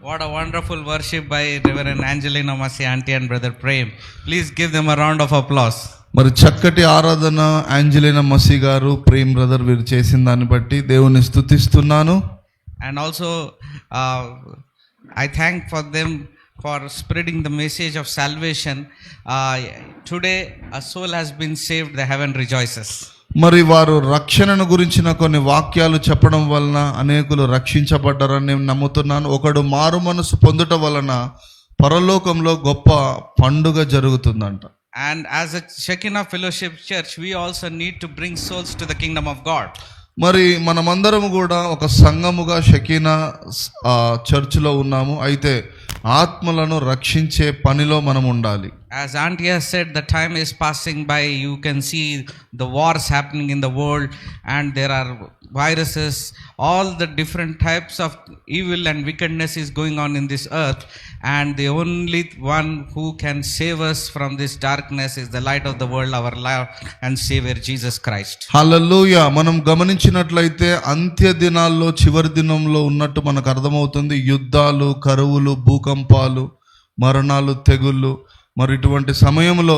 What a wonderful worship by Reverend Angelina Masi Auntie and Brother Prem. Please give them a round of applause. మరి చక్కటి ఆరాధన యాంజలినా మసీ గారు Prem brother వీరు చేసిన దాన్ని బట్టి దేవుని స్తుతిస్తున్నాను. And also I thank for them for spreading the message of salvation. Today a soul has been saved, the heaven rejoices. మరి వారు రక్షణను గురించిన కొన్ని వాక్యాలు చెప్పడం వలన అనేకులు రక్షించబడ్డారని నేను నమ్ముతున్నాను. ఒకడు మారు మనసు పొందుట వలన పరలోకంలో గొప్ప పండుగ జరుగుతుందంట. And as a Shekinah Fellowship Church, we also need to bring souls to the kingdom of God. మరి మనమందరం కూడా ఒక సంఘముగా షకీనా చర్చ్లో ఉన్నాము. అయితే ఆత్మలను రక్షించే పనిలో మనం ఉండాలి. As Auntie has said, the time is passing by. You can see the wars happening in the world, and there are viruses, all the different types of evil and wickedness is going on in this earth, and the only one who can save us from this darkness is the light of the world, our Lord and Savior Jesus Christ. హల్లెలూయా. మనం గమనించినట్లయితే అంత్య దినాల్లో చివరి దినంలో ఉన్నట్టు మనకు అర్థమవుతుంది. యుద్ధాలు, కరువులు, భూకంపాలు, మరణాలు, తెగుళ్ళు. మరి ఇటువంటి సమయంలో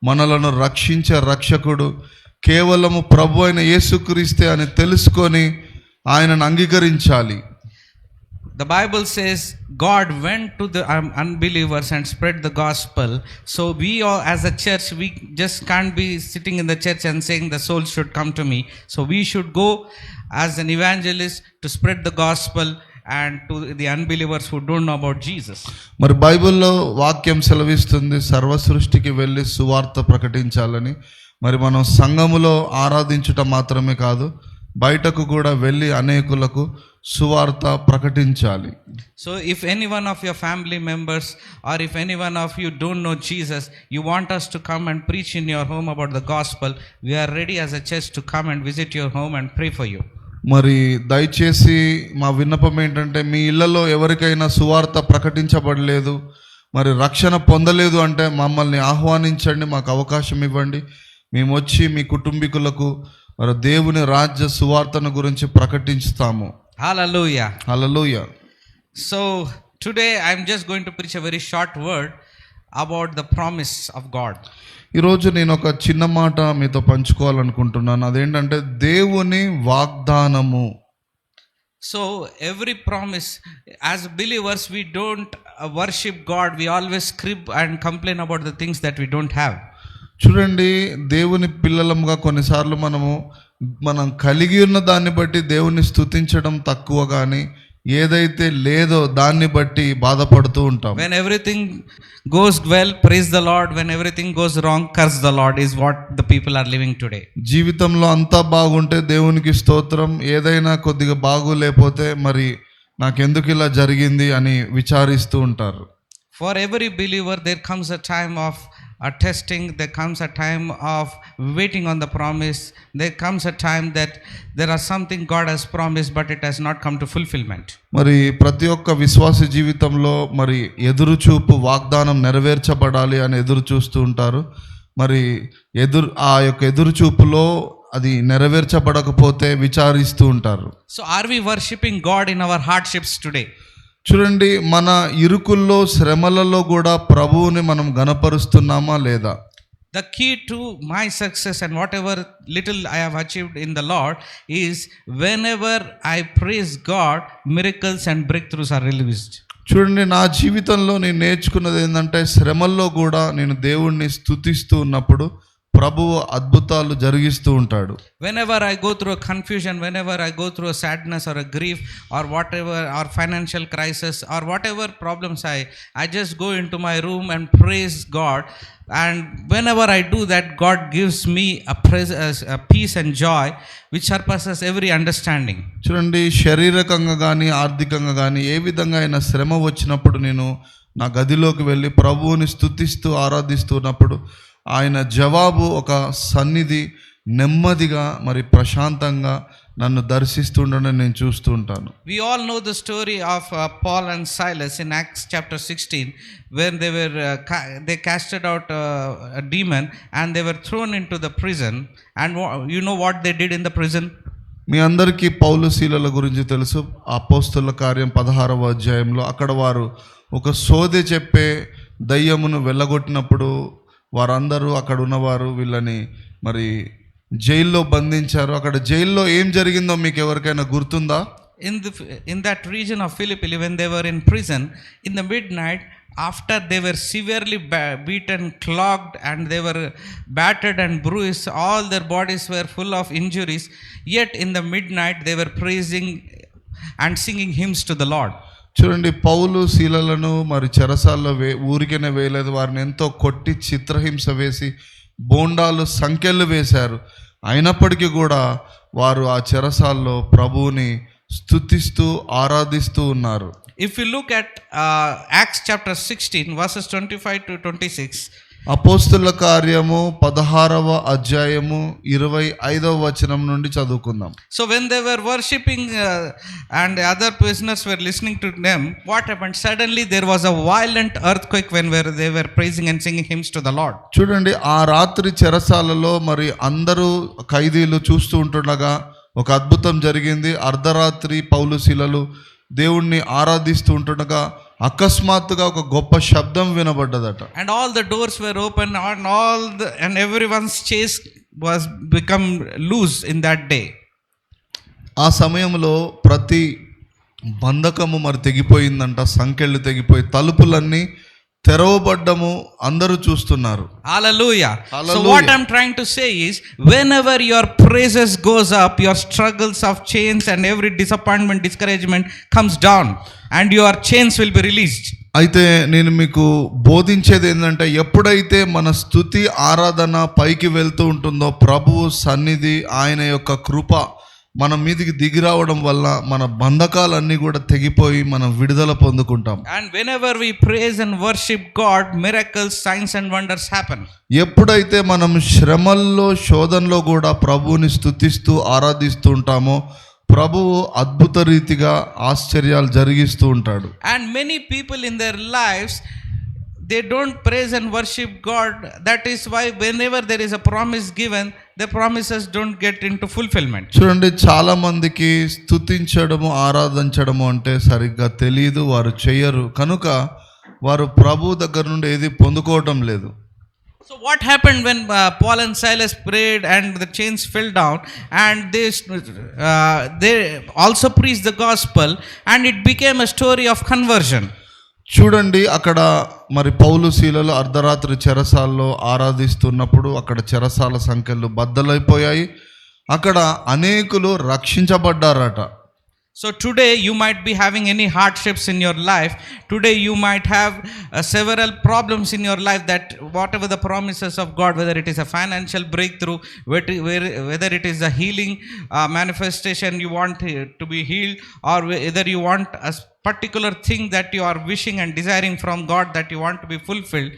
మనలను రక్షించే రక్షకుడు కేవలము ప్రభు అయిన యేసుక్రీస్తే అని తెలుసుకొని ఆయనను అంగీకరించాలి. The Bible says God went to the unbelievers and spread the gospel. So we all as a church, we just can't be sitting in the church and saying the souls should come to me. So we should go as an evangelist to spread the gospel and to the unbelievers who don't know about Jesus. మరి బైబిల్లో వాక్యం సెలవిస్తుంది సర్వ సృష్టికి వెళ్ళి సువార్త ప్రకటించాలని. మరి మనం సంఘములో ఆరాధించుట మాత్రమే కాదు, బయటకు కూడా వెళ్ళి అనేకులకు సువార్త ప్రకటించాలి. So if any one of your family members or if any one of you don't know Jesus, you want us to come and preach in your home about the gospel, we are ready as a church to come and visit your home and pray for you. మరి దయచేసి మా విన్నపం ఏంటంటే, మీ ఇళ్లలో ఎవరికైనా సువార్త ప్రకటించబడలేదు, మరి రక్షణ పొందలేదు అంటే మమ్మల్ని ఆహ్వానించండి, మాకు అవకాశం ఇవ్వండి. మేము వచ్చి మీ కుటుంబీకులకు మరి దేవుని రాజ్య సువార్తను గురించి ప్రకటిస్తాము. Hallelujah. Hallelujah. So today I am just going to preach a very short word about the promise of God. ఈరోజు నేను ఒక చిన్న మాట మీతో పంచుకోవాలనుకుంటున్నాను. అదేంటంటే దేవుని వాగ్దానము. So every promise, as believers we don't worship God, we always crib and complain about the things that we don't have. చూడండి, దేవుని పిల్లలముగా కొన్నిసార్లు మనం కలిగి ఉన్న దాన్ని బట్టి దేవుని స్తుతించడం తక్కువ, కానీ ఏదైతే లేదో దాన్ని బట్టి బాధపడుతూ ఉంటాం. When everything goes well, praise the Lord. When everything goes wrong, curse the Lord, is what the people are living today. జీవితంలో అంతా బాగుంటే దేవునికి స్తోత్రం, ఏదైనా కొద్దిగా బాగోలేకపోతే మరి నాకెందుకు ఇలా జరిగింది అని విచారిస్తూ ఉంటారు. For every believer there comes a time of a testing, there comes a time of waiting on the promise, there comes a time that there are something God has promised but it has not come to fulfillment. మరి ప్రతి ఒక్క విశ్వాస జీవితంలో మరి ఎదురుచూపు వాగ్దానం నెరవేర్చబడాలి అని ఎదురు చూస్తూ ఉంటారు. మరి ఆ యొక్క ఎదురుచూపులో అది నెరవేర్చబడకపోతే విచారిస్తూ ఉంటారు. So are we worshiping God in our hardships today? చూడండి, మన ఇరుకుల్లో శ్రమలలో కూడా ప్రభువుని మనం గణపరుస్తున్నామా లేదా? The key to my success and whatever little I have achieved in the Lord is whenever I praise God, miracles and breakthroughs are released. చూడండి, నా జీవితంలో నేను నేర్చుకున్నది ఏంటంటే, శ్రమల్లో కూడా నేను దేవుణ్ణి స్తుతిస్తూ ఉన్నప్పుడు ప్రభువు అద్భుతాలు జరిగిస్తూ ఉంటాడు. Whenever I go through a confusion, whenever I go through a sadness or a grief or whatever, or financial crisis or whatever problems I just go into my room and praise God, and whenever I do that, God gives me a peace and joy which surpasses every understanding. చూడండి, శారీరకంగా కానీ ఆర్థికంగా కానీ ఏ విధంగా అయినా శ్రమ వచ్చినప్పుడు నేను నా గదిలోకి వెళ్ళి ప్రభువుని స్తుతిస్తూ ఆరాధిస్తున్నప్పుడు ఆయన జవాబు ఒక సన్నిధి, నెమ్మదిగా మరి ప్రశాంతంగా నన్ను దర్శిస్తుండడం నేను చూస్తూ ఉంటాను. We all know the story of Paul and Silas in Acts chapter 16, when they casted out a demon and they were thrown into the prison, and you know what they did in the prison? మీ అందరికీ పౌలు శీలల గురించి తెలుసు. అపోస్తలుల కార్యం 16వ అధ్యాయంలో అక్కడ వారు ఒక సోదె చెప్పే దయ్యమును వెళ్ళగొట్టినప్పుడు వారందరూ అక్కడ ఉన్నవారు వీళ్ళని మరి జైల్లో బంధించారు. అక్కడ జైల్లో ఏం జరిగిందో మీకు ఎవరికైనా గుర్తుందా? In that region of Philippi, when they were in prison, in the midnight, after they were severely beaten, clogged, and they were battered and bruised, all their bodies were full of injuries, yet in the midnight they were praising and singing hymns to the Lord. చూడండి, పౌలు శీలలను మరి చెరసాల్లో ఊరికనే వేయలేదు. వారిని ఎంతో కొట్టి చిత్రహింస వేసి బోండాలు సంఖ్యలు వేశారు. అయినప్పటికీ కూడా వారు ఆ చెరసాల్లో ప్రభువుని స్తుతిస్తూ ఆరాధిస్తూ ఉన్నారు. If you look at Acts chapter 16 verses 25 to 26, అపోస్తలుల కార్యము 16వ అధ్యాయము 25వ వచనం నుండి చదువుకుందాం. So when they were worshipping and other prisoners were listening to them, what happened? Suddenly there was a violent earthquake when they were praising and singing hymns to the Lord. చూడండి, ఆ రాత్రి చెరసాలలో మరి అందరూ ఖైదీలు చూస్తూ ఉంటుండగా ఒక అద్భుతం జరిగింది. అర్ధరాత్రి పౌలు శీలలు దేవుణ్ణి ఆరాధిస్తూ ఉంటుండగా అకస్మాత్తుగా ఒక గొప్ప శబ్దం వినబడ్డదట. And all the doors were open and everyone's chains was become loose in that day. ఆ సమయంలో ప్రతి బంధకము మరి తెగిపోయిందంట. సంకెళ్ళు తెగిపోయి తలుపులన్నీ తెరవబడ్డము అందరూ చూస్తున్నారు. Hallelujah. So what I'm trying to say is, whenever your praises goes up, your struggles of chains and every disappointment, discouragement comes down and your chains will be released. అయితే నేను మీకు బోధించేది ఏంటంటే, ఎప్పుడైతే మన స్తుతి ఆరాధన పైకి వెళ్తూ ఉంటుందో ప్రభువు సన్నిధి, ఆయన యొక్క కృప మన మీదికి దిగి రావడం వల్ల మన బంధకాలన్నీ కూడా తెగిపోయి మనం విడుదల పొందుకుంటాం. And whenever we praise and worship God, miracles, signs and wonders happen. ఎప్పుడైతే మనం శ్రమల్లో శోధనలో కూడా ప్రభువుని స్తుతిస్తూ ఆరాధిస్తూ ఉంటామో ప్రభువు అద్భుత రీతిగా ఆశ్చర్యాలు జరిగిస్తూ ఉంటాడు. And many people in their lives, they don't praise and worship God. That is why whenever there is a promise given, the promises don't get into fulfillment. చూడండి, చాలా మందికి స్తుతించడము ఆరాధించడము అంటే సరిగ్గా తెలియదు, వారు చేయరు. కనుక వారు ప్రభు దగ్గర నుండి ఏది పొందుకోవటం లేదు. So what happened when Paul and Silas prayed and the chains fell down, and they also preached the gospel, and it became a story of conversion. చూడండి, అక్కడ మరి పౌలు శీలలు అర్ధరాత్రి చెరసాల్లో ఆరాధిస్తున్నప్పుడు అక్కడ చెరసాల సంఖ్యలు బద్దలైపోయాయి. అక్కడ అనేకులు రక్షించబడ్డారట. So today you might be having any hardships in your life. Today you might have several problems in your life, that whatever the promises of God, whether it is a financial breakthrough, whether it is a healing manifestation you want to be healed, or whether you want a particular thing that you are wishing and desiring from God that you want to be fulfilled.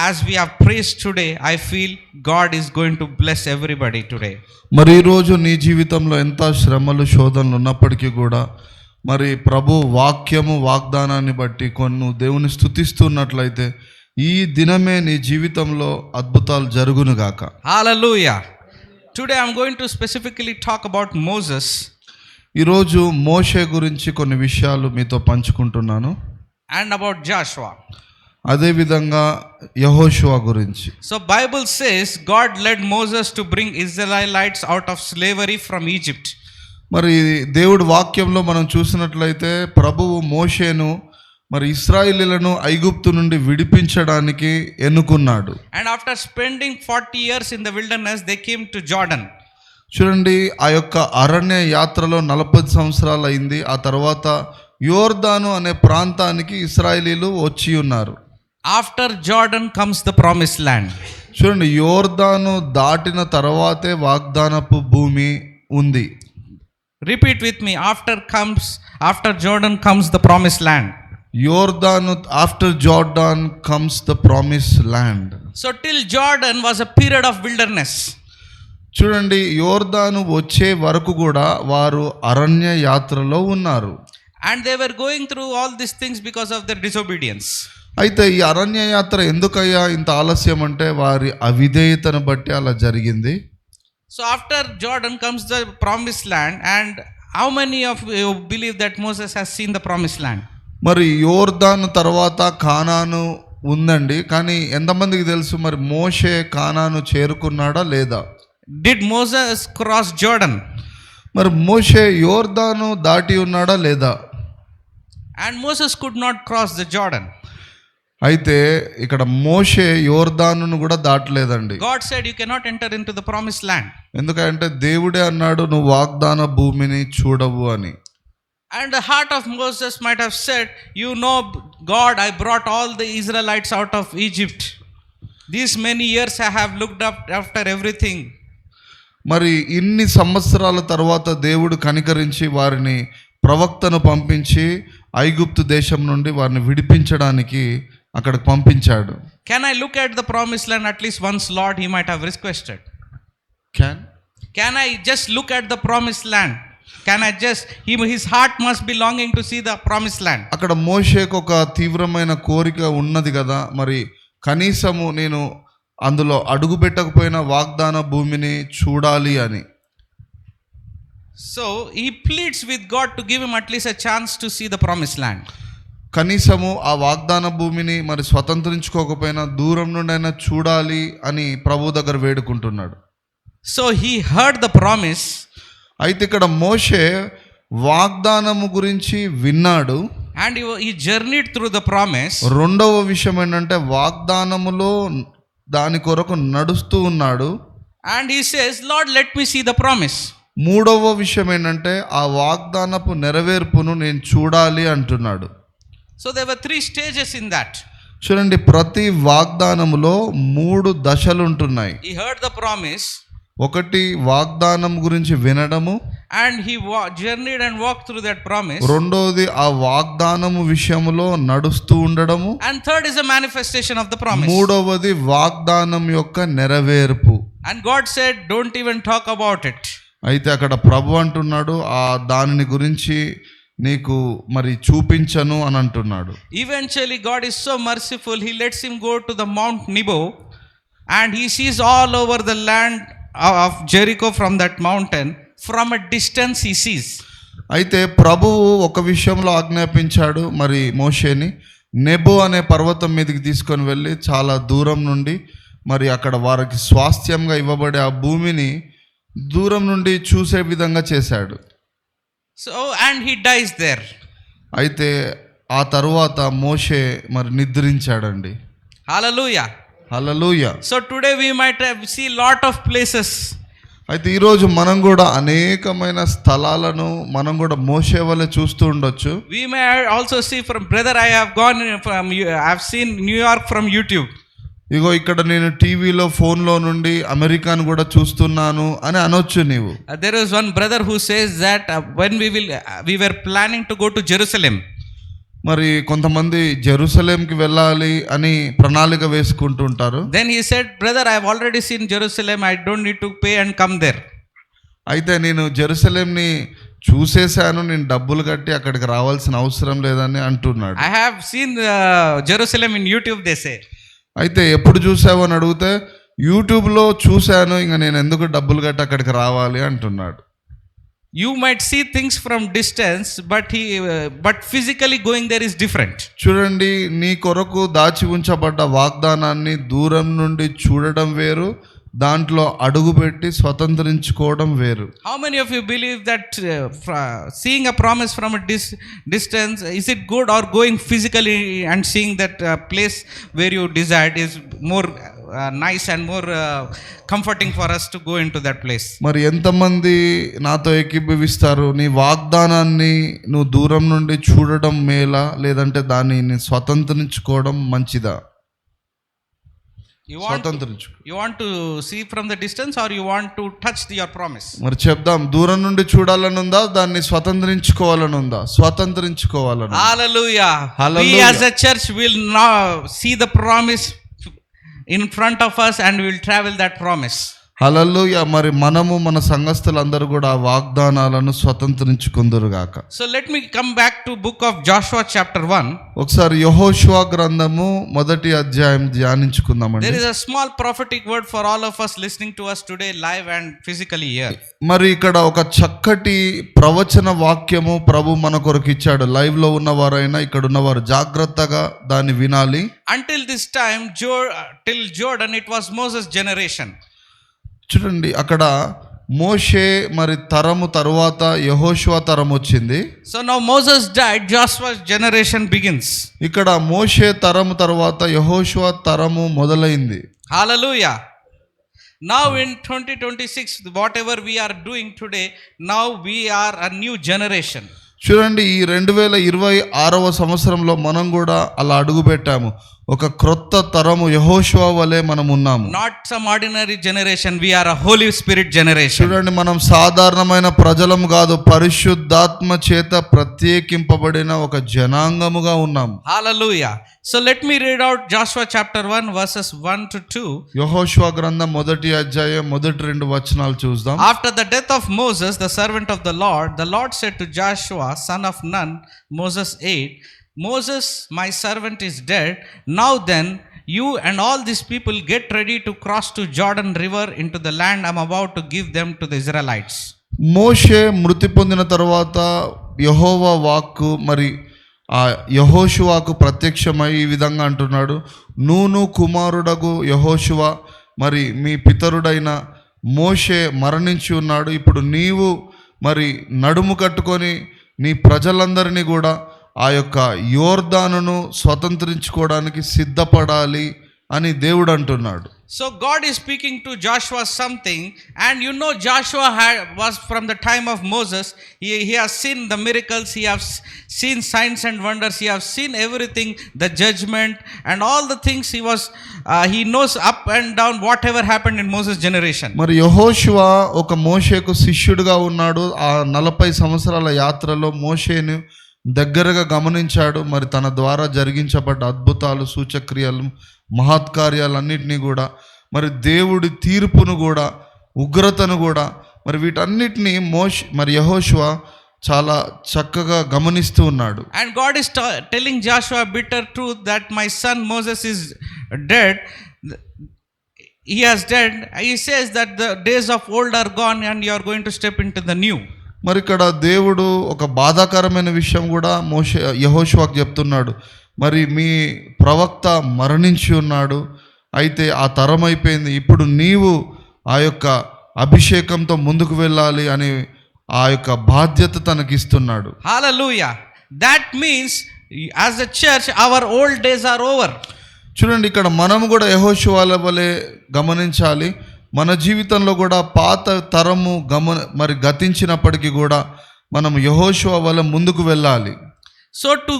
As we have praised today, I feel God is going to bless everybody today. మరి ఈరోజు నీ జీవితంలో ఎంత శ్రమలు శోధనలు ఉన్నప్పటికీ కూడా మరి ప్రభు వాక్యము వాగ్దానాన్ని బట్టి కొన్ని దేవుని స్తుతిస్తున్నట్లయితే ఈ దినమే నీ జీవితంలో అద్భుతాలు జరుగునుగాక. Hallelujah. Today I'm going to specifically talk about Moses. ఈరోజు మోషే గురించి కొన్ని విషయాలు మీతో పంచుకుంటున్నాను. And about Joshua. అదేవిధంగా యెహోషువ గురించి. So Bible says God led Moses to bring Israelites out of slavery from Egypt. మరి దేవుడి వాక్యంలో మనం చూసినట్లయితే ప్రభువు మోషేను మరి ఇశ్రాయేలీయులను ఐగుప్తు నుండి విడిపించడానికి ఎన్నుకున్నాడు. And after spending 40 years in the wilderness, they came to Jordan. చూడండి, ఆ యొక్క అరణ్య యాత్రలో 40 సంవత్సరాలు అయింది. ఆ తర్వాత యోర్దాను అనే ప్రాంతానికి ఇశ్రాయేలీయులు వచ్చి ఉన్నారు. After Jordan comes the promised land. చూడండి, యోర్దాను దాటిన తర్వాతే వాగ్దానపు భూమి ఉంది. Repeat with me. After Jordan comes the promised land. యోర్దాను, after Jordan comes the promise land. So till Jordan was a period of wilderness. చూడండి, యోర్దాను వచ్చే వరకు కూడా వారు అరణ్య యాత్రలో ఉన్నారు. And they were going through all these things because of their disobedience. అయితే ఈ అరణ్య యాత్ర ఎందుకయ్యా ఇంత ఆలస్యం అంటే వారి అవిధేయతను బట్టి అలా జరిగింది. So after Jordan comes the promised land, and how many of you believe that Moses has seen the promised land? మరి యోర్దాను తర్వాత కానాను ఉందండి, కానీ ఎంతమందికి తెలుసు మరి మోషే కానాను చేరుకున్నాడా లేదా? Did Moses cross Jordan? మరి మోషే యోర్దాను దాటి ఉన్నాడా లేదా? And Moses could not cross the Jordan. అయితే ఇక్కడ మోషే యోర్దానును కూడా దాటలేదండి. God said you cannot enter into the promised land. ఎందుకంటే దేవుడే అన్నాడు నువ్వు వాగ్దాన భూమిని చూడవు అని. And the heart of Moses might have said, you know, God, I brought all the Israelites out of Egypt. These many years I have looked up after everything. మరి ఇన్ని సంవత్సరాల తర్వాత దేవుడు కనికరించి వారిని ప్రవక్తను పంపించి ఐగుప్తు దేశం నుండి వారిని విడిపించడానికి అక్కడికి పంపించాడు. Can I look at the promised land at least once, Lord? He might have requested. Can I just look at the promised land? Can I just, his heart must be longing to see the promised land. అక్కడ మోషేకు ఒక తీవ్రమైన కోరిక ఉన్నది కదా, మరి కనీసము నేను అందులో అడుగు పెట్టకపోయినా వాగ్దాన భూమిని చూడాలి అని. So he pleads with God to give him at least a chance to see the promised land. కనీసము ఆ వాగ్దాన భూమిని మరి స్వతంత్రించుకోకపోయినా దూరం నుండి అయినా చూడాలి అని ప్రభు దగ్గర వేడుకుంటున్నాడు. So he heard the promise. అయితే ఇక్కడ మోషే వాగ్దానము గురించి విన్నాడు. And he journeyed through the promise. రెండవ విషయం ఏంటంటే వాగ్దానములో దాని కొరకు నడుస్తూ ఉన్నాడు. And he says, Lord, let me see the promise. మూడవ విషయం ఏంటంటే ఆ వాగ్దానపు నెరవేర్పును నేను చూడాలి అంటున్నాడు. So there were 3 stages in that. చూడండి, ప్రతి వాగ్దానములో 3 దశలు ఉంటున్నాయి. He heard the promise. ఒకటి వాగ్దానం గురించి వినడము, and he journeyed and walked through that promise. రెండోది ఆ వాగ్దానము విషయములో నడుస్తూ ఉండడము, and third is a manifestation of the promise. మూడవది వాగ్దానం యొక్క నెరవేర్పు. and God said, don't even talk about it. అయితే అక్కడ ప్రభు అంటున్నాడు ఆ దానిని గురించి నీకు మరి చూపించను అని అంటున్నాడు. Eventually God is so merciful, he lets him go to the Mount Nebo, and he sees all over the land of Jericho from that mountain. From a distance he sees. అయితే ప్రభువు ఒక విషయంలో ఆజ్ఞాపించాడు మరి మోషేని, నెబో అనే పర్వతం మీదకి తీసుకొని వెళ్ళి చాలా దూరం నుండి మరి అక్కడ వారికి స్వాస్థ్యంగా ఇవ్వబడే ఆ భూమిని దూరం నుండి చూసే విధంగా చేశాడు. So and he dies there. అయితే ఆ తరువాత మోషే మరి నిద్రించాడండి. Hallelujah. Hallelujah. So today we might have see lot of places. అయితే ఈరోజు మనం కూడా అనేకమైన స్థలాలను మనం కూడా మోషే వలె చూస్తూ ఉండొచ్చు. We may also see from brother, I have gone from, I have seen New York from YouTube. ఇగో ఇక్కడ నేను టీవీలో ఫోన్లో నుండి అమెరికాను కూడా చూస్తున్నాను అని అనొచ్చు నీవు. There is one brother who says that when we were planning to go to Jerusalem. మరి కొంతమంది జెరూసలేంకి వెళ్ళాలి అని ప్రణాళిక వేసుకుంటుంటారు. Then he said, brother, I have already seen Jerusalem, I don't need to pay and come there. అయితే నేను జెరూసలేంని చూసేశాను, నేను డబ్బులు కట్టి అక్కడికి రావాల్సిన అవసరం లేదని అంటున్నాడు. I have seen Jerusalem in YouTube, they say. అయితే ఎప్పుడు చూసావు అని అడిగితే యూట్యూబ్లో చూశాను, ఇంకా నేను ఎందుకు డబ్బులు కట్టి అక్కడికి రావాలి అంటున్నాడు. You might see things from distance, but physically going there is different. చూడండి, నీ కొరకు దాచి ఉంచబడ్డ వాగ్దానాన్ని దూరం నుండి చూడడం వేరు, దాంట్లో అడుగుపెట్టి స్వతంత్రించుకోవడం వేరు. How many of you believe that seeing a promise from a distance, is it good, or going physically and seeing that place where you desired is more nice and more comforting for us to go into that place? మరి ఎంతమంది నాతో ఏకీభవిస్తారు, నీ వాగ్దానాన్ని నువ్వు దూరం నుండి చూడడం మేలా లేదంటే దాన్ని స్వతంత్రించుకోవడం మంచిదా? You want to see from the distance, or you want to touch your promise? మరి చెప్దాం, దూరం నుండి చూడాలని ఉందా, దాన్ని స్వతంత్రించుకోవాలని ఉందా? స్వతంత్రించుకోవాలని. Hallelujah. We as a church will now see the promise in front of us and we will travel that promise. హల్లెలూయా. మరి మనము మన సంఘస్థులందరూ కూడా ఆ వాగ్దానాలను స్వతంత్రించుకుందురుగాక. So let me come back to book of Joshua chapter 1. ఒకసారి యెహోషువ గ్రంథము 1వ అధ్యాయం ధ్యానించుకుందామండి. There is a small prophetic word for all of us listening to us today live and physically here. మరి ఇక్కడ ఒక చక్కటి ప్రవచన వాక్యము ప్రభు మన కొరకు ఇచ్చాడు. లైవ్ లో ఉన్నవారైనా ఇక్కడ ఉన్నవారు జాగ్రత్తగా దాన్ని వినాలి. Until this time, till Jordan, it was Moses' generation. చూడండి, అక్కడ మోషే మరి తరము తరువాత యెహోషువ తరం వచ్చింది. So now Moses died, Joshua's generation begins. ఇక్కడ మోషే తరము తరువాత యెహోషువ తరము మొదలైంది. Hallelujah. Now in 2026, whatever we are doing today, now we are a new generation. చూడండి, ఈ 2026వ సంవత్సరంలో మనం కూడా అలా అడుగు పెట్టాము. ఒక క్రొత్త తరము యెహోషువ వలె మనం ఉన్నాము. Not some ordinary generation, we are a Holy Spirit generation. చూడండి, మనం సాధారణమైన ప్రజలం కాదు, పరిశుద్ధాత్మ చేత ప్రత్యేకింపబడిన ఒక జనాంగముగా ఉన్నాము. Hallelujah. So let me read out Joshua chapter 1 verses 1 to 2. యెహోషువ గ్రంథం 1వ అధ్యాయం మొదటి 2 వచనాలు చూద్దాం. After the death of Moses, the servant of the Lord said to Joshua, son of Nun, Moses 8, Moses, my servant, is dead. Now then, you and all these people get ready to cross to Jordan River into the land I'm about to give them to the Israelites. మోషే మృతి పొందిన తర్వాత యెహోవా వాక్కు మరి ఆ యెహోషువకు ప్రత్యక్షమై ఈ విధంగా అంటున్నాడు, నూను కుమారుడగు యెహోషువ మరి మీ పితరుడైన మోషే మరణించి ఉన్నాడు. ఇప్పుడు నీవు మరి నడుము కట్టుకొని నీ ప్రజలందరినీ కూడా ఆ యొక్క యోర్దానును స్వతంత్రించుకోవడానికి సిద్ధపడాలి అని దేవుడు అంటున్నాడు. So God is speaking to Joshua something, and you know Joshua was from the time of Moses. He has seen the miracles, he has seen signs and wonders, he has seen everything, the judgment and all the things. He knows up and down whatever happened in Moses' generation. మరి యెహోషువ ఒక మోషేకు శిష్యుడిగా ఉన్నాడు. ఆ 40 సంవత్సరాల యాత్రలో మోషేను దగ్గరగా గమనించాడు. మరి తన ద్వారా జరిగించబడ్డ అద్భుతాలు, సూచక్రియలు, మహత్కార్యాలన్నింటినీ కూడా, మరి దేవుడి తీర్పును కూడా, ఉగ్రతను కూడా, మరి వీటన్నిటినీ మరి యెహోషువ చాలా చక్కగా గమనిస్తూ ఉన్నాడు. And God is telling Joshua bitter truth that my son Moses is dead. He has dead. He says that the days of old are gone and you are going to step into the new. మరి ఇక్కడ దేవుడు ఒక బాధాకరమైన విషయం కూడా యెహోషువకు చెప్తున్నాడు. మరి మీ ప్రవక్త మరణించి ఉన్నాడు, అయితే ఆ తరం అయిపోయింది, ఇప్పుడు నీవు ఆ యొక్క అభిషేకంతో ముందుకు వెళ్ళాలి అని ఆ యొక్క బాధ్యత తనకిస్తున్నాడు. Hallelujah. That means as a church our old days are over. చూడండి, ఇక్కడ మనము కూడా యెహోషువ వలె గమనించాలి. మన జీవితంలో కూడా పాత తరము మరి గతించినప్పటికీ కూడా మనం యెహోషువ వలె ముందుకు వెళ్ళాలి. So to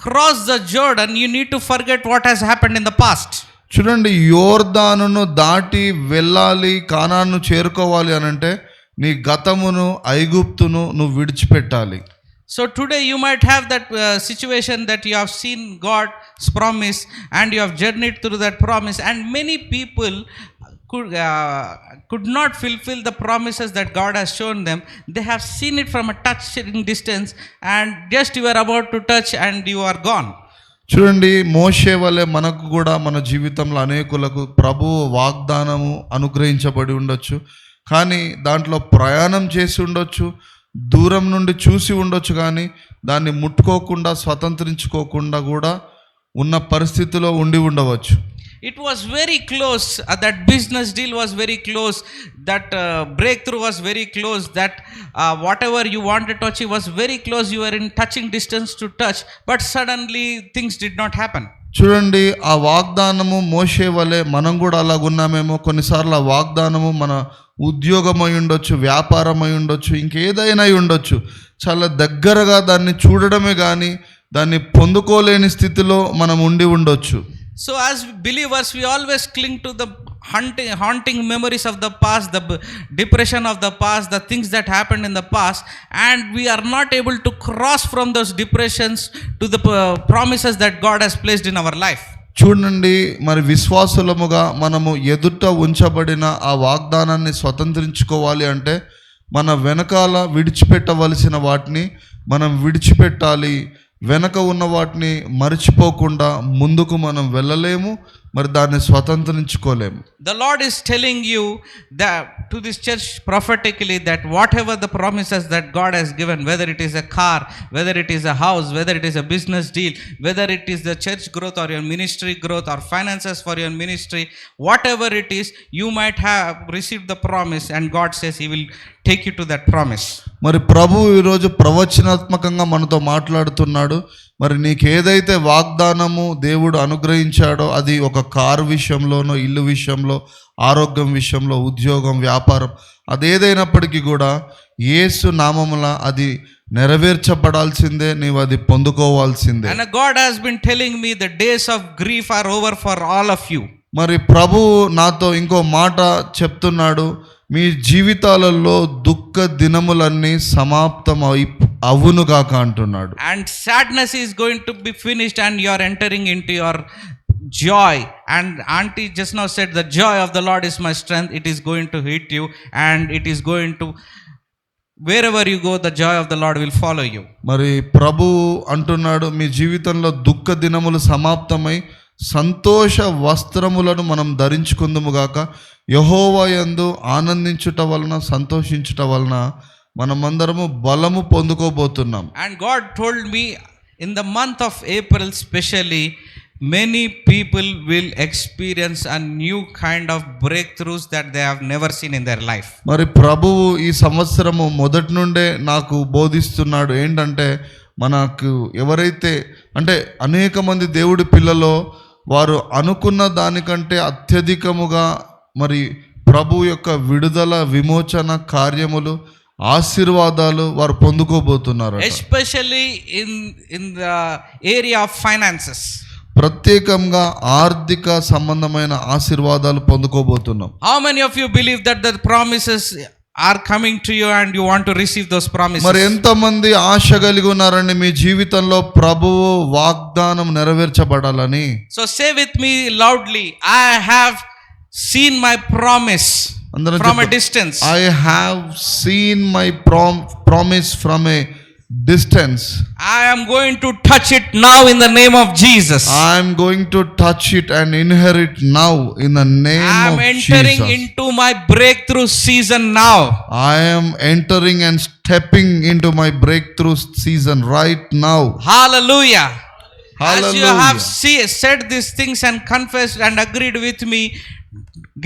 cross the Jordan, you need to forget what has happened in the past. చూడండి, యోర్దానును దాటి వెళ్ళాలి, కానాను చేరుకోవాలి అనంటే నీ గతమును, ఐగుప్తును నువ్వు విడిచిపెట్టాలి. So today you might have that situation that you have seen God's promise and you have journeyed through that promise, and many people could not fulfill the promises that God has shown them. They have seen it from a touching distance, and just you are about to touch and you are gone. చూడండి, మోషే వలె మనకు కూడా మన జీవితంలో అనేకులకు ప్రభువు వాగ్దానము అనుగ్రహించబడి ఉండొచ్చు, కానీ దాంట్లో ప్రయాణం చేసి ఉండొచ్చు, దూరం నుండి చూసి ఉండొచ్చు, కానీ దాన్ని ముట్టుకోకుండా స్వతంత్రించుకోకుండా కూడా ఉన్న పరిస్థితిలో ఉండి ఉండవచ్చు. It was very close, that business deal was very close, that breakthrough was very close, that whatever you wanted to achieve was very close, you were in touching distance to touch, but suddenly things did not happen. చూడండి, ఆ వాగ్దానము మోషే వలె మనం కూడా అలాగున్నామేమో. కొన్నిసార్లు ఆ వాగ్దానము మన ఉద్యోగమై ఉండొచ్చు, వ్యాపారమై ఉండొచ్చు, ఇంకేదైనా ఉండొచ్చు. చాలా దగ్గరగా దాన్ని చూడడమే కానీ దాన్ని పొందుకోలేని స్థితిలో మనం ఉండి ఉండొచ్చు. So as believers, we always cling to the haunting memories of the past, the depression of the past, the things that happened in the past, and we are not able to cross from those depressions to the promises that God has placed in our life. చూడండి, మరి విశ్వాసులముగా మనము ఎదుట ఉంచబడిన ఆ వాగ్దానాన్ని స్వతంత్రించుకోవాలి అంటే మన వెనకాల విడిచిపెట్టవలసిన వాటిని మనం విడిచిపెట్టాలి. వెనక ఉన్న వాటిని మర్చిపోకుండా ముందుకు మనం వెళ్ళలేము, మరి దాన్ని స్వతంత్రించుకోలేము. The Lord is telling you that to this church prophetically that whatever the promises that God has given, whether it is a car, whether it is a house, whether it is a business deal, whether it is the church growth or your ministry growth or finances for your ministry, whatever it is, you might have received the promise and God says He will take you to that promise. మరి ప్రభు ఈరోజు ప్రవచనాత్మకంగా మనతో మాట్లాడుతున్నాడు. మరి నీకు ఏదైతే వాగ్దానము దేవుడు అనుగ్రహించాడో అది ఒక కారు విషయంలోనో, ఇల్లు విషయంలో, ఆరోగ్యం విషయంలో, ఉద్యోగం, వ్యాపారం, అదేదైనప్పటికీ కూడా యేసు నామమున అది నెరవేర్చబడాల్సిందే, నీవు అది పొందుకోవాల్సిందే. And God has been telling me the days of grief are over for all of you. మరి ప్రభు నాతో ఇంకో మాట చెప్తున్నాడు, మీ జీవితాలలో దుఃఖ దినములన్నీ సమాప్తం అవును కాక అంటున్నాడు. And sadness is going to be finished and you are entering into your joy. And auntie just now said the joy of the Lord is my strength. It is going to hit you and it is going to, wherever you go, the joy of the Lord will follow you. మరి ప్రభు అంటున్నాడు, మీ జీవితంలో దుఃఖ దినములు సమాప్తమై సంతోష వస్త్రములను మనం ధరించుకుందుము గాక. యెహోవా యందు ఆనందించుట వలన, సంతోషించుట వలన మనమందరము బలము పొందుకోబోతున్నాం. And God told me in the month of April especially, many people will experience a new kind of breakthroughs that they have never seen in their life. మరి ప్రభువు ఈ సంవత్సరము మొదటి నుండే నాకు బోధిస్తున్నాడు. ఏంటంటే మనకు ఎవరైతే అంటే అనేక మంది దేవుడి పిల్లలో వారు అనుకున్న దానికంటే అత్యధికముగా మరి ప్రభు యొక్క విడుదల, విమోచన కార్యములు, ఆశీర్వాదాలు వారు పొందుకోబోతున్నారు. Especially in the area of finances. ప్రత్యేకంగా ఆర్థిక సంబంధమైన ఆశీర్వాదాలు పొందుకోబోతున్నాం. How many of you believe that the promises are coming to you and you want to receive those promises? మరి ఎంతమంది ఆశ కలిగి ఉన్నారండి మీ జీవితంలో ప్రభువు వాగ్దానం నెరవేర్చబడాలని? So say with me loudly, I have seen my promise from a distance. I have seen my promise from a distance. I am going to touch it now in the name of Jesus. I am going to touch it and inherit now in the name I am of entering Jesus. into my breakthrough season now. I am entering and stepping into my breakthrough season right now. Hallelujah. As you Hallelujah. have said these things and confessed and agreed with me,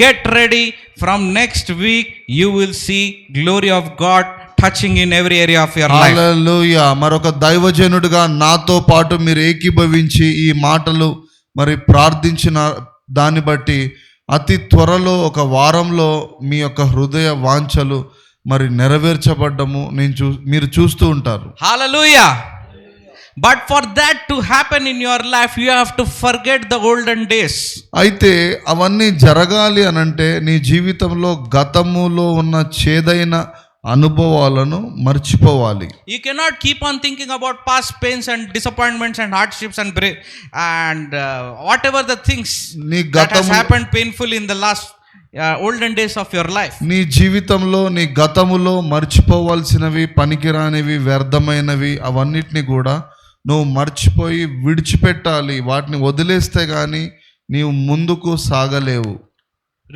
get ready. From next week you will see glory of God touching in every area of your life. హల్లెలూయా. మరొక దైవజనుడిగా నాతో పాటు మీరు ఏకీభవించి ఈ మాటలు మరి ప్రార్థించిన దాన్ని బట్టి అతి త్వరలో ఒక వారంలో మీ యొక్క హృదయ వాంఛలు మరి నెరవేర్చబడ్డము మీరు చూస్తూ ఉంటారు. Hallelujah. But for that to happen in your life, you have to forget the olden days. అయితే అవన్నీ జరగాలి అనంటే నీ జీవితంలో గతములో ఉన్న చేదైన అనుభవాలను మర్చిపోవాలి. You cannot keep on thinking about past pains and disappointments and hardships and whatever the things that has happened painful in the last olden days of your life. నీ జీవితంలో నీ గతములో మర్చిపోవాల్సినవి, పనికిరానివి, వ్యర్థమైనవి అవన్నిటిని కూడా నువ్వు మర్చిపోయి విడిచిపెట్టాలి. వాటిని వదిలేస్తే గాని నీవు ముందుకు సాగలేవు.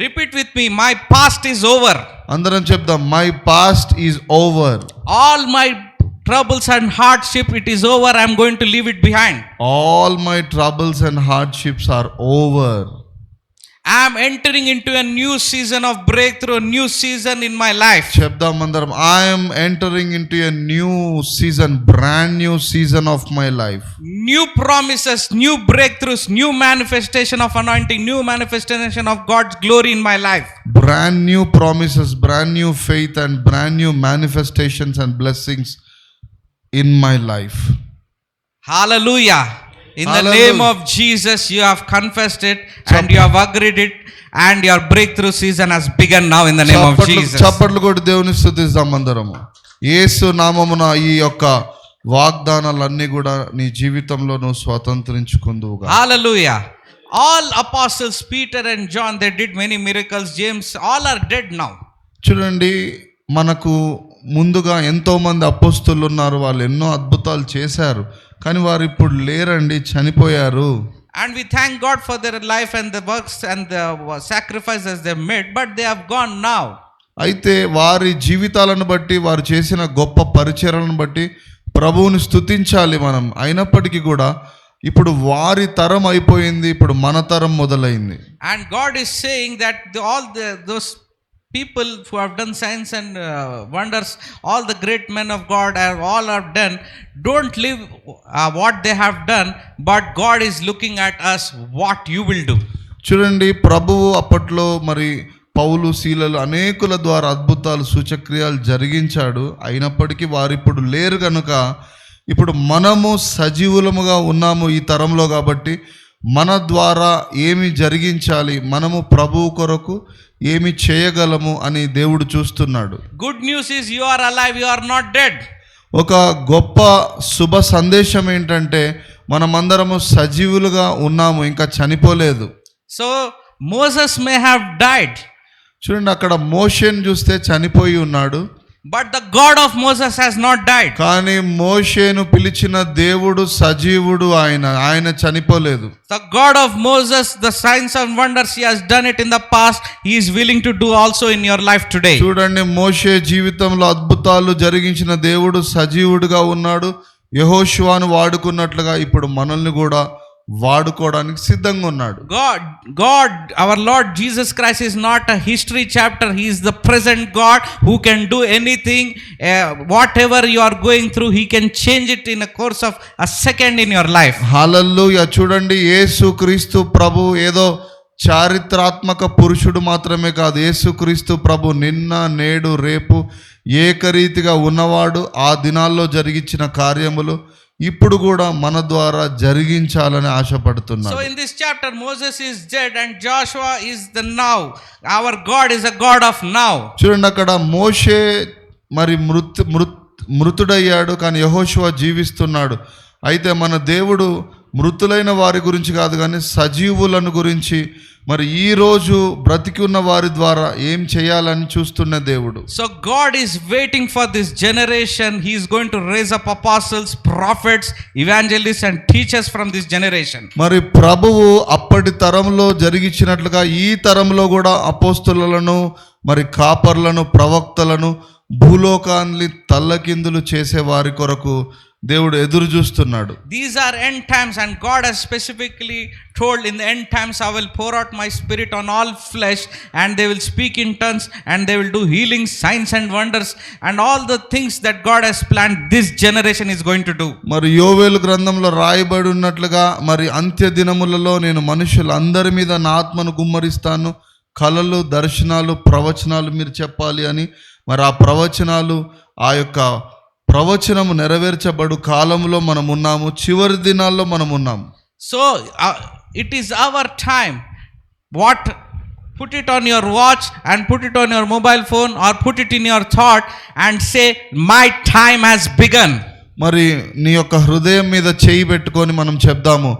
Repeat with me, my past is over. అందరం చెప్దాం, my past is over. All my troubles and hardship, it is over. I am going to leave it behind. All my troubles and hardships are over. I am entering into a new season of breakthrough, a new season in my life. చెప్దాం అందరం, I am entering into a new season, brand new season of my life. New promises, new breakthroughs, new manifestation of anointing, new manifestation of God's glory in my life. Brand new promises, brand new faith and brand new manifestations and blessings in my life. Hallelujah. In the name of Jesus, you have confessed it and you have agreed it, and your breakthrough season has begun now in the name of Jesus. చప్పట్లు కొట్టి దేవుని స్తుతిద్దాం అందరము. యేసు నామమున ఈ యొక్క వాగ్దానాలన్నీ కూడా నీ జీవితంలో నువ్వు స్వతంత్రించుకుందువుగా. Hallelujah. All apostles, Peter and John, they did many miracles. James, all are dead now. చూడండి, మనకు ముందుగా ఎంతో మంది అపోస్తులు ఉన్నారు, వాళ్ళు ఎన్నో అద్భుతాలు చేశారు, కానీ వారు ఇప్పుడు లేరండి, చనిపోయారు. And we thank God for their life and the works and the sacrifices they made, but they have gone now. అయితే వారి జీవితాలను బట్టి, వారు చేసిన గొప్ప పరిచర్యలను బట్టి ప్రభువుని స్తుతించాలి మనం. అయినప్పటికీ కూడా ఇప్పుడు వారి తరం అయిపోయింది, ఇప్పుడు మన తరం మొదలైంది. And God is saying that those people who have done signs and wonders, all the great men of God all have done, don't live what they have done, but God is looking at us, what you will do. చూడండి, ప్రభువు అప్పట్లో మరి పౌలు శీలలు అనేకుల ద్వారా అద్భుతాలు సూచక్రియలు జరిగించాడు. అయినప్పటికీ వారు ఇప్పుడు లేరు కనుక ఇప్పుడు మనము సజీవులముగా ఉన్నాము ఈ తరంలో. కాబట్టి మన ద్వారా ఏమి జరిగించాలి, మనము ప్రభువు కొరకు ఏమి చేయగలము అని దేవుడు చూస్తున్నాడు. Good news is you are alive, you are not dead. ఒక గొప్ప శుభ సందేశం ఏంటంటే మనమందరము సజీవులుగా ఉన్నాము, ఇంకా చనిపోలేదు. So Moses may have died. చూడండి, అక్కడ మోషేను చూస్తే చనిపోయి ఉన్నాడు, but the God of Moses has not died. కానీ మోషేను పిలిచిన దేవుడు సజీవుడు, ఆయన చనిపోలేదు. The God of Moses, the signs and wonders he has done it in the past, he is willing to do also in your life today. చూడండి, మోషే జీవితంలో అద్భుతాలు జరిగించిన దేవుడు సజీవుడుగా ఉన్నాడు. యెహోషువను వాడుకున్నట్లుగా ఇప్పుడు మనల్ని కూడా వాడుకోవడానికి సిద్ధంగా ఉన్నాడు. God, our Lord Jesus Christ is not a history chapter. He is the present God who can do anything. Whatever you are going through, He can change it in a course of a second in your life. హల్లెలూయా. చూడండి, యేసుక్రీస్తు ప్రభు ఏదో చారిత్రాత్మక పురుషుడు మాత్రమే కాదు. యేసుక్రీస్తు ప్రభు నిన్న నేడు రేపు ఏకరీతిగా ఉన్నవాడు. ఆ దినాల్లో జరిగించిన కార్యములు ఇప్పుడు కూడా మన ద్వారా జరిగించాలని ఆశపడుతున్నాడు. So in this chapter Moses is dead and Joshua is the now. Our God is a God of now. చూడండి, అక్కడ మోషే మరి మృతుడయ్యాడు, కానీ యెహోషువ జీవిస్తున్నాడు. అయితే మన దేవుడు మృతులైన వారి గురించి కాదు, కానీ సజీవులను గురించి, మరి ఈ రోజు బ్రతికి ఉన్న వారి ద్వారా ఏం చేయాలని చూస్తున్న దేవుడు. So God is waiting for this generation. He is going to raise up apostles, prophets, evangelists and teachers from this generation. మరి ప్రభువు అప్పటి తరంలో జరిగించినట్లుగా ఈ తరంలో కూడా అపోస్తలులను, మరి కాపర్లను, ప్రవక్తలను, భూలోకాన్ని తల్లకిందులు చేసే వారి కొరకు దేవుడు ఎదురు చూస్తున్నాడు. These are end times and God has specifically told, in the end times I will pour out my spirit on all flesh and they will speak in tongues and they will do healing, signs and wonders and all the things that God has planned this generation is going to do. మరి యోవేలు గ్రంథంలో రాయబడి ఉన్నట్లుగా మరి అంత్య దినములలో నేను మనుషులందరి మీద నా ఆత్మను గుమ్మరిస్తాను, కలలు, దర్శనాలు, ప్రవచనాలు మీరు చెప్పాలి అని. మరి ఆ ప్రవచనాలు, ఆ యొక్క ప్రవచనము నెరవేర్చబడు కాలంలో మనం ఉన్నాము, చివరి దినాల్లో మనం ఉన్నాము. So it is our time. What put it on your watch and put it on your mobile phone or put it in your thought and say my time has begun. మరి నీ యొక్క హృదయం మీద చేయి పెట్టుకొని మనం చెప్దాము,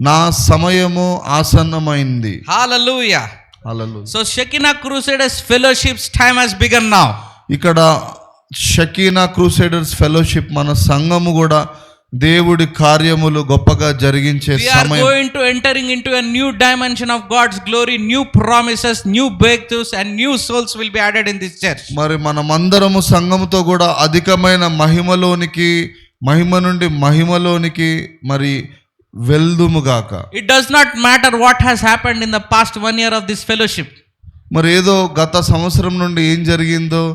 నా సమయము ఆసన్నమైంది. హల్లెలూయా. హల్లెలూయా. So Shekinah Crusaders Fellowship's time has begun now. ఇక్కడ షకీనా క్రూసేడర్స్ ఫెలోషిప్, మన సంఘము కూడా దేవుడి కార్యములు గొప్పగా జరిగించే సమయం. We are going to entering into a new dimension of God's glory, new promises, new breakthroughs and new souls will be added in this church. మరి మనమందరము సంఘముతో కూడా అధికమైన మహిమ నుండి మహిమలోనికి మరి వెల్దుముగాక. It does not matter what has happened in the past 1 year of this fellowship. మరి ఏదో గత సంవత్సరం నుండి ఏం జరిగిందో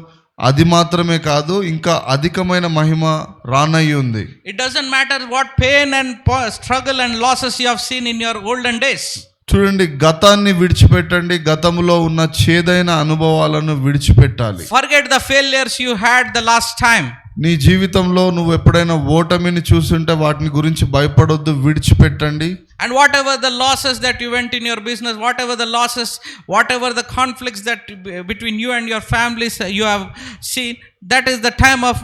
అది మాత్రమే కాదు, ఇంకా అధికమైన మహిమ రానయ్యి ఉంది. It doesn't matter what pain and struggle and losses you have seen in your olden days. చూడండి, గతాన్ని విడిచిపెట్టండి, గతంలో ఉన్న చేదైన అనుభవాలను విడిచిపెట్టాలి. Forget the failures you had the last time. నీ జీవితంలో నువ్వు ఎప్పుడైనా ఓటమిని చూస్తుంటే వాటిని గురించి భయపడొద్దు, విడిచిపెట్టండి. And whatever the losses that you went in your business, whatever the losses, whatever the conflicts that between you and your families you have seen, that is the time of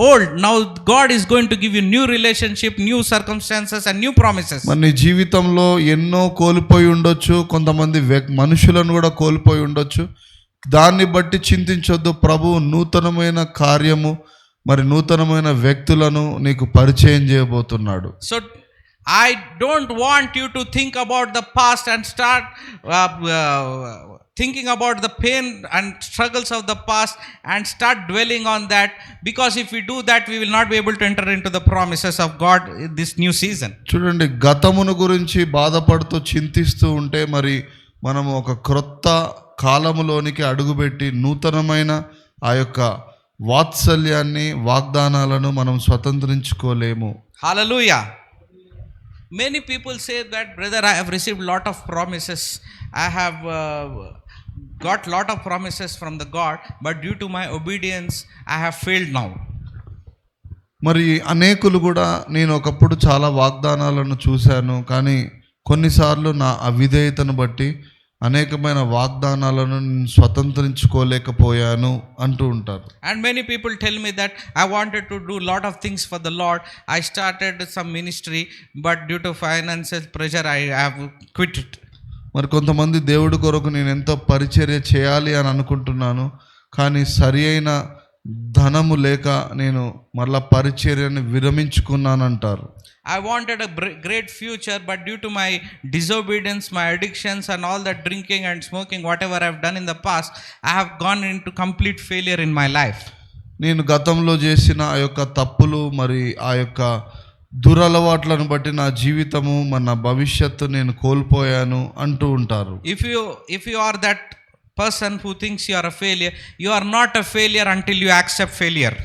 old. Now God is going to give you new relationship, new circumstances and new promises. మరి నీ జీవితంలో ఎన్నో కోల్పోయి ఉండొచ్చు, కొంతమంది మనుషులను కూడా కోల్పోయి ఉండొచ్చు. దాన్ని బట్టి చింతించొద్దు. ప్రభువు నూతనమైన కార్యము, మరి నూతనమైన వ్యక్తులను నీకు పరిచయం చేయబోతున్నాడు. So I don't want you to think about the past and start thinking about the pain and struggles of the past and start dwelling on that, because if we do that we will not be able to enter into the promises of God in this new season. చూడండి, గతమును గురించి బాధపడుతూ చింతిస్తూ ఉంటే మరి మనము ఒక క్రొత్త కాలములోనికి అడుగుపెట్టి నూతనమైన ఆ యొక్క వాత్సల్యాన్ని, వాగ్దానాలను మనం స్వతంత్రించుకోలేము. Hallelujah. Many people say that, brother, I have received lot of promises. I have got lot of promises from the God, but due to my obedience I have failed now. మరి అనేకులు కూడా నేను ఒకప్పుడు చాలా వాగ్దానాలను చూశాను, కానీ కొన్నిసార్లు నా అవిధేయతను బట్టి అనేకమైన వాగ్దానాలను స్వతంత్రించుకోలేకపోయాను అంటూ ఉంటారు. And many people tell me that I wanted to do lot of things for the Lord. I started some ministry, but due to financial pressure I have quit it. మరి కొంతమంది దేవుడి కొరకు నేను ఎంతో పరిచర్య చేయాలి అని అనుకుంటున్నాను, కానీ సరి అయిన ధనము లేక నేను మరలా పరిచర్యను విరమించుకున్నానంటారు. I wanted a great future, but due to my disobedience, my addictions and all that drinking and smoking, whatever I have done in the past, I have gone into complete failure in my life. నేను గతంలో చేసిన ఆ యొక్క తప్పులు, మరి ఆ యొక్క దురలవాట్లను బట్టి నా జీవితము, మన భవిష్యత్తు నేను కోల్పోయాను అంటూ ఉంటారు. If you are that person who thinks you are a failure, you are not a failure until you accept failure.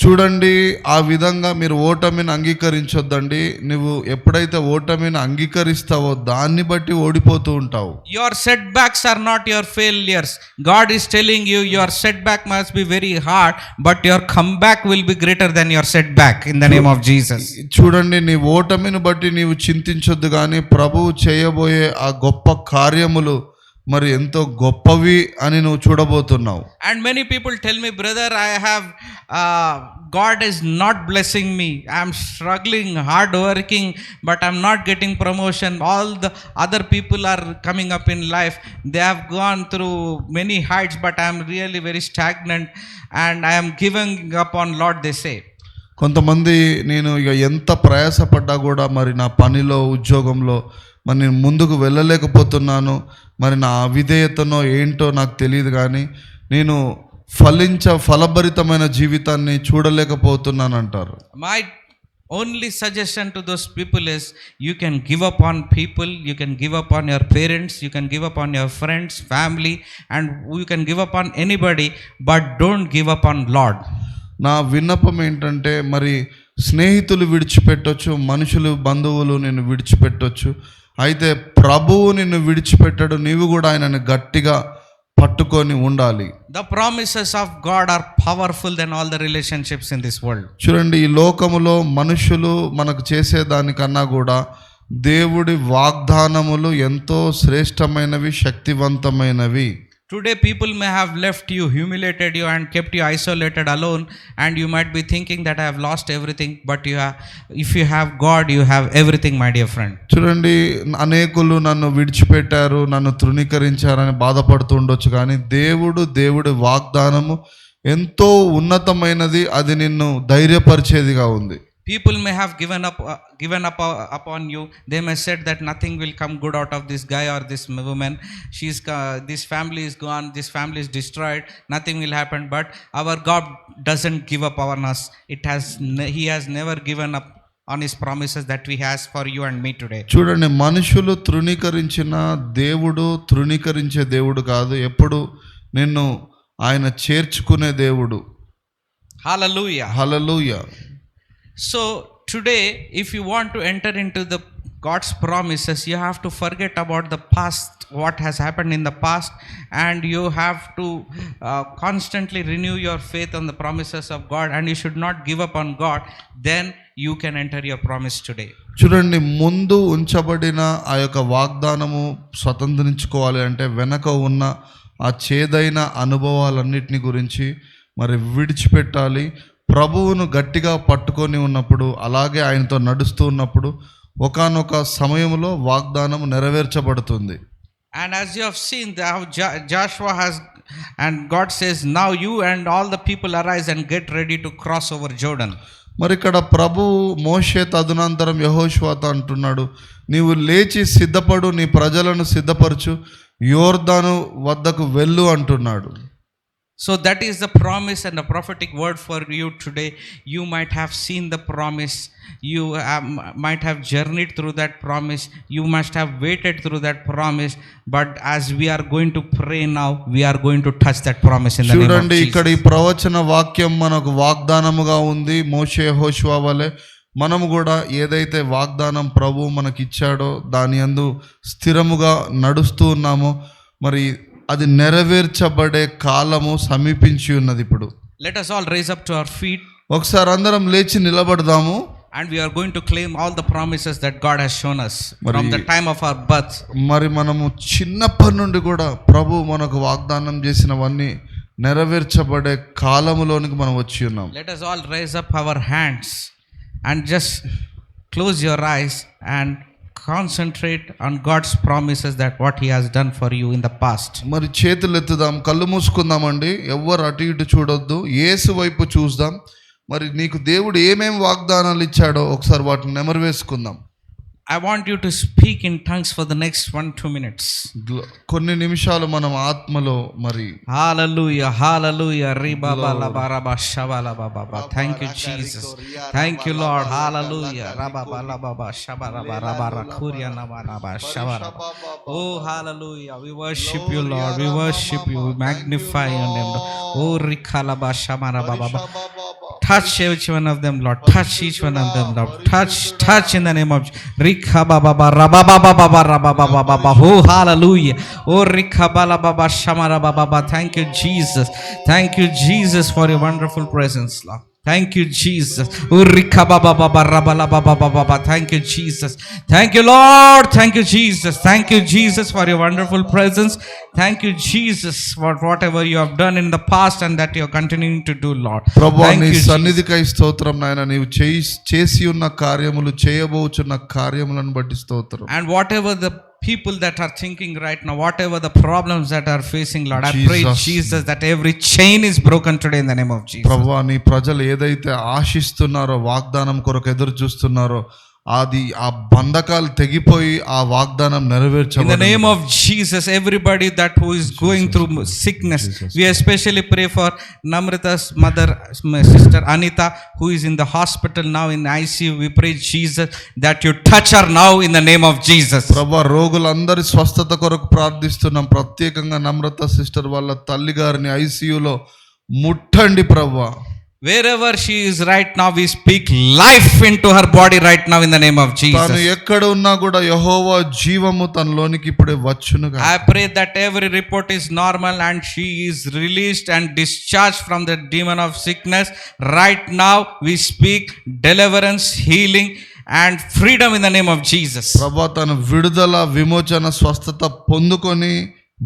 చూడండి, ఆ విధంగా మీరు ఓటమిని అంగీకరించొద్దండి. నువ్వు ఎప్పుడైతే ఓటమిని అంగీకరిస్తావో దాన్ని బట్టి ఓడిపోతూ ఉంటావు. Your setbacks are not your failures. God is telling you your setback must be very hard, but your comeback will be greater than your setback in the name of Jesus. చూడండి, నీ ఓటమిని బట్టి నీవు చింతించొద్దు, కానీ ప్రభువు చేయబోయే ఆ గొప్ప కార్యములు మరి ఎంతో గొప్పవి అని నువ్వు చూడబోతున్నావు. And many people tell me, brother, I have God is not blessing me. I am struggling, hard working, but I am not getting promotion. All the other people are coming up in life. They have gone through many heights, but I am really very stagnant and I am giving up on Lord, they say. కొంతమంది నేను ఇక ఎంత ప్రయాసపడ్డా కూడా మరి నా పనిలో, ఉద్యోగంలో మరి నేను ముందుకు వెళ్ళలేకపోతున్నాను. మరి నా అవిధేయతనో ఏంటో నాకు తెలియదు, కానీ నేను ఫలభరితమైన జీవితాన్ని చూడలేకపోతున్నాను అంటారు. My only suggestion to those people is, you can give up on people, you can give up on your parents, you can give up on your friends, family, and you can give up on anybody, but don't give up on Lord. నా విన్నపం ఏంటంటే, మరి స్నేహితులు విడిచిపెట్టొచ్చు, మనుషులు, బంధువులు నిన్ను విడిచిపెట్టొచ్చు, అయితే ప్రభువు నిన్ను విడిచిపెట్టడు. నీవు కూడా ఆయనను గట్టిగా పట్టుకొని ఉండాలి. The promises of God are powerful than all the relationships in this world. చూడండి, ఈ లోకములో మనుషులు మనకు చేసేదానికన్నా కూడా దేవుడి వాగ్దానములు ఎంతో శ్రేష్టమైనవి, శక్తివంతమైనవి. Today people may have left you, humiliated you and kept you isolated alone, and you might be thinking that I have lost everything, but if you have God, you have everything, my dear friend. చూడండి, అనేకులు నన్ను విడిచిపెట్టారు, నన్ను తృణీకరించారని బాధపడుతూ ఉండొచ్చు, కానీ దేవుడి వాగ్దానము ఎంతో ఉన్నతమైనది. అది నిన్ను ధైర్యపరిచేదిగా ఉంది. People may have given up upon you. They may said that nothing will come good out of this guy or this woman. This family is gone, this family is destroyed, nothing will happen. But our God doesn't give up on us. He has never given up on his promises that he has for you and me today. చూడండి, మనుషులు తృణీకరించిన దేవుడు తృణీకరించే దేవుడు కాదు, ఎప్పుడు నిన్ను ఆయన చేర్చుకునే దేవుడు. Hallelujah. Hallelujah. So today, if you want to enter into the God's promises, you have to forget about the past, what has happened in the past, and you have to constantly renew your faith on the promises of God, and you should not give up on God. Then you can enter your promise today. చూడండి, ముందు ఉంచబడిన ఆ యొక్క వాగ్దానము స్వతంత్రించుకోవాలి అంటే వెనక ఉన్న ఆ చేదైన అనుభవాలన్నిటిని గురించి మరి విడిచిపెట్టాలి. ప్రభువును గట్టిగా పట్టుకొని ఉన్నప్పుడు, అలాగే ఆయనతో నడుస్తూ ఉన్నప్పుడు ఒకానొక సమయంలో వాగ్దానం నెరవేర్చబడుతుంది. And as you have seen how Joshua has, and God says, now you and all the people arise and get ready to cross over Jordan. మరి ఇక్కడ ప్రభువు మోషే తదనంతరం యెహోషువతో అంటున్నాడు, నీవు లేచి సిద్ధపడు, నీ ప్రజలను సిద్ధపరచు, యోర్దాను వద్దకు వెళ్ళు అంటున్నాడు. So that is the promise and the prophetic word for you today. You might have seen the promise, you might have journeyed through that promise, you must have waited through that promise, but as we are going to pray now, we are going to touch that promise in the name of చూడండి, Jesus. ఇక్కడ ఈ ప్రవచన వాక్యం మనకు వాగ్దానముగా ఉంది. మోషే యెహోషువ వలె మనము కూడా ఏదైతే వాగ్దానం ప్రభువు మనకిచ్చాడో దాని యందు స్థిరముగా నడుస్తూ ఉన్నామో, మరి అది నెరవేర్చబడే కాలము సమీపించి ఉన్నది. ఇప్పుడు Let us all raise up to our feet, ఒకసారి అందరం లేచి నిలబడదాము. and we are going to claim all the promises that God has shown us from the time of our birth. మరి మనము చిన్నప్పటి నుండి కూడా ప్రభు మనకు వాగ్దానం చేసినవన్నీ నెరవేర్చబడే కాలములోనికి మనం వచ్చి ఉన్నాం. Let us all raise up our hands and just close your eyes and concentrate on God's promises, that what he has done for you in the past. మరి చేతులు ఎత్తుదాం, కళ్ళు మూసుకుందామండి. ఎవ్వరు అటు ఇటు చూడొద్దు, యేసు వైపు చూద్దాం. మరి నీకు దేవుడు ఏమేం వాగ్దానాలు ఇచ్చాడో ఒకసారి వాటిని నెమరు వేసుకుందాం. I want you to speak in tongues for the next 1-2 minutes. కొన్ని నిమిషాలు మనం ఆత్మలో మరి Hallelujah, hallelujah, riba bala baraba shabala baba. Thank you Jesus, thank you Lord. Hallelujah, raba bala baba shabala baraba rakuria nabaraba shabala. Oh hallelujah, we worship you Lord, we worship you, we magnify your name. Oh rikala ba shamara baba. Touch each one of them Lord, touch each one of them Lord, touch in the name of Rikha baba raba baba raba baba. Oh hallelujah, oh rikha bala baba shamara baba. Thank you Jesus, thank you Jesus for your wonderful presence Lord. Thank you Jesus. Oh rikha baba raba baba. Thank you Jesus, thank you Lord, thank you Jesus, thank you Jesus for your wonderful presence. Thank you Jesus for whatever you have done in the past and that you are continuing to do Lord. ప్రభువా, నీ సన్నిధికై స్తోత్రం నాయన. నీవు చేసి ఉన్న కార్యములు, చేయబోచున్న కార్యములను బట్టి స్తోత్రం. And whatever the people that are thinking right now, whatever the problems that are facing Lord, I pray Jesus that every chain is broken today in the name of Jesus. ప్రభువా, నీ ప్రజలు ఏదైతే ఆశిస్తున్నారో, వాగ్దానం కొరకు ఎదురు చూస్తున్నారో, అది ఆ బంధకాలు తెగిపోయి ఆ వాగ్దానం నెరవేర్చబడింది. In the name of Jesus, everybody that who is going through sickness, we especially pray for Namrata's mother, my sister Anita, who is in the hospital now in ICU. We pray Jesus that you touch her now in the name of Jesus. ప్రభువా, రోగులందరి స్వస్థత కొరకు ప్రార్థిస్తున్నాం. ప్రత్యేకంగా నమ్రత sister వాళ్ళ తల్లి గారిని ఐసీయూలో ముట్టండి ప్రభువా. Wherever she is right now, we speak life into her body right now in the name of Jesus. తాను ఎక్కడ ఉన్నా కూడా యెహోవా జీవము తనలోనికి ఇప్పుడే వచ్చునుగా. I pray that every report is normal and she is released and discharged from the demon of sickness. Right now we speak deliverance, healing and freedom in the name of Jesus. ప్రభువా, తన విడుదల, విమోచన, స్వస్థత పొందుకొని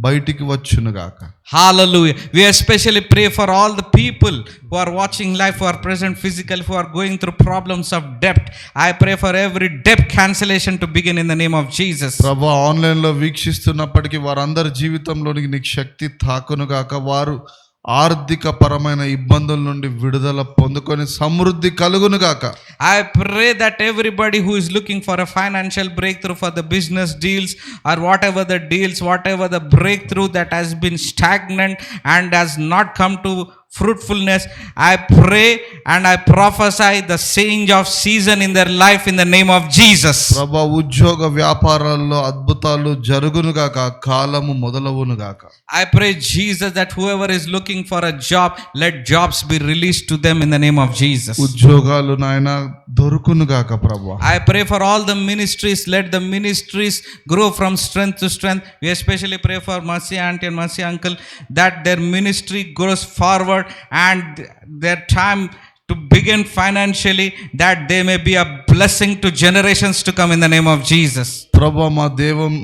బయటికి వచ్చునుగాక. Hallelujah. We especially pray for all the people who are watching live, who are present physically, who are going through problems of debt. I pray for every debt cancellation to begin in the name of Jesus. ప్రభువా, online లో వీక్షిస్తున్నప్పటికీ వారందరి జీవితంలోనికి నీకు శక్తి తాకునుగాక. వారు ఆర్థిక పరమైన ఇబ్బందుల నుండి విడుదల పొందుకొని సమృద్ధి కలుగునుగాక. I pray that everybody who is looking for a financial breakthrough for the business deals or whatever the deals, whatever the breakthrough that has been stagnant and has not come to fruitfulness. I pray and I prophesy the change of season in their life in the name of Jesus. ప్రభా ఉద్యోగ వ్యాపారాల్లో అద్భుతాలు జరుగును గాక, కాలము మొదలవును గాక. I pray Jesus that whoever is looking for a job, let jobs be released to them in the name of Jesus. ఉద్యోగాలు నాయన దొరుకును గాక ప్రభా. I pray for all the ministries, let the ministries grow from strength to strength. We especially pray for Mercy Auntie and Mercy Uncle that their ministry grows forward and their time to begin financially, that they may be a blessing to generations to come in the name of Jesus. ప్రభా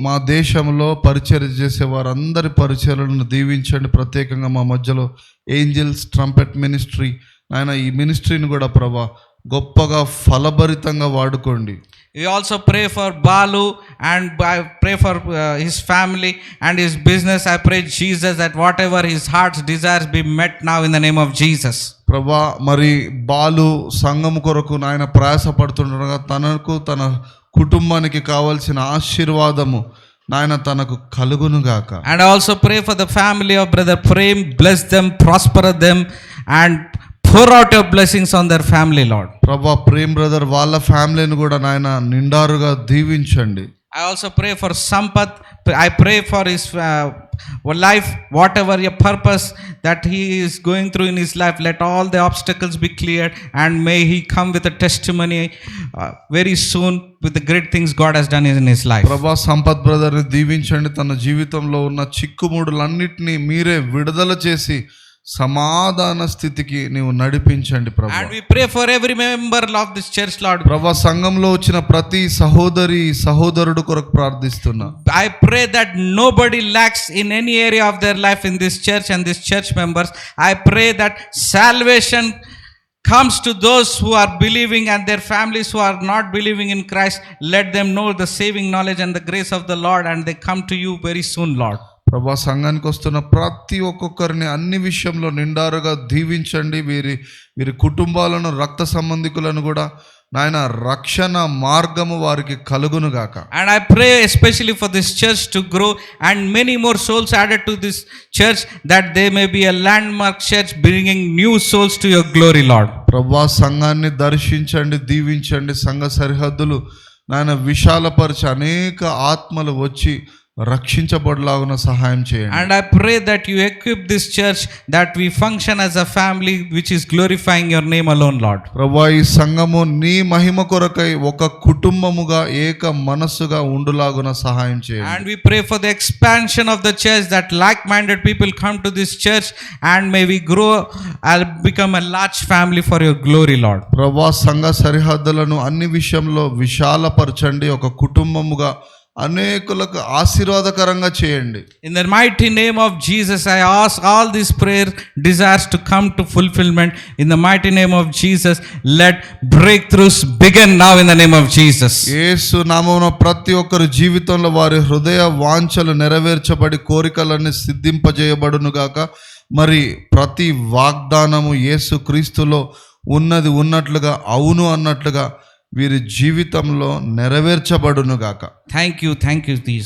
మా దేశంలో పరిచర్య చేసే వారందరి పరిచర్యలను దీవించండి. ప్రత్యేకంగా మా మధ్యలో ఏంజల్స్ ట్రంపెట్ మినిస్ట్రీ నాయన, ఈ మినిస్ట్రీని కూడా ప్రభా గొప్పగా ఫలభరితంగా వాడుకోండి. We also pray for Balu and I pray for his family and his business. I pray Jesus that whatever his heart's desires be met now in the name of Jesus. ప్రభా మరి బాలు సంఘం కొరకు నాయన ప్రయాసపడుతుండగా తనకు తన కుటుంబానికి కావలసిన ఆశీర్వాదము నాయన తనకు కలుగును గాక. And I also pray for the family of brother Prem, bless them, prosper them and pour out your blessings on their family, Lord. ప్రభా ప్రేమ్ బ్రదర్ వాళ్ళ ఫ్యామిలీని కూడా నాయన నిండారుగా దీవించండి. I also pray for Sampath. I pray for his life, whatever your purpose that he is going through in his life, let all the obstacles be cleared and may he come with a testimony very soon with the great things God has done in his life. ప్రభా సంపత్ బ్రదర్ని దీవించండి. తన జీవితంలో ఉన్న చిక్కుముడులన్నిటినీ మీరే విడుదల చేసి సమాధాన స్థితికి నీవు నడిపించండి ప్రభా. And we pray for every member of this church, Lord. ప్రభా సంఘంలో వచ్చిన ప్రతి సహోదరుడు కొరకు ప్రార్థిస్తున్నా. I pray that nobody lacks in any area of their life in this church and this church members. I pray that salvation comes to those who are believing and their families who are not believing in Christ. Let them know the saving knowledge and the grace of the Lord and they come to you very soon, Lord. ప్రభా సంఘానికి వస్తున్న ప్రతి ఒక్కొక్కరిని అన్ని విషయంలో నిండారుగా దీవించండి. వీరి కుటుంబాలను, రక్త సంబంధికులను కూడా నాయన రక్షణ మార్గము వారికి కలుగును గాక. And I pray especially for this church to grow and many more souls added to this church, that they may be a landmark church bringing new souls to your glory, Lord. ప్రభా సంఘాన్ని దర్శించండి, దీవించండి. సంఘ సరిహద్దులు నాయన విశాలపరిచి అనేక ఆత్మలు వచ్చి రక్షించబడలాగున సహాయం చేయండి. And I pray that you equip this church that we function as a family which is glorifying your name alone, Lord. ప్రభువా ఈ సంఘము నీ మహిమ కొరకై ఒక కుటుంబముగా ఏక మనస్సుగా ఉండులాగున సహాయం చేయండి. And we pray for the expansion of the church, that like-minded people come to this church and may we grow and become a large family for your glory, Lord. ప్రభువా సంఘ సరిహద్దులను అన్ని విషయంలో విశాలపరచండి. ఒక కుటుంబముగా అనేకులకు ఆశీర్వాదకరంగా చేయండి. In the mighty name of Jesus, I ask all these prayer desires to come to fulfillment. In the mighty name of Jesus, let breakthroughs begin now in the name of Jesus. యేసు నామమున ప్రతి ఒక్కరి జీవితంలో వారి హృదయ వాంఛలు నెరవేర్చబడి కోరికలన్నీ సిద్ధింపజేయబడును గాక. మరి ప్రతి వాగ్దానము యేసు క్రీస్తులో ఉన్నది ఉన్నట్లుగా, అవును అన్నట్లుగా వీరి జీవితంలో నెరవేర్చబడును గాక. Thank you, Jesus.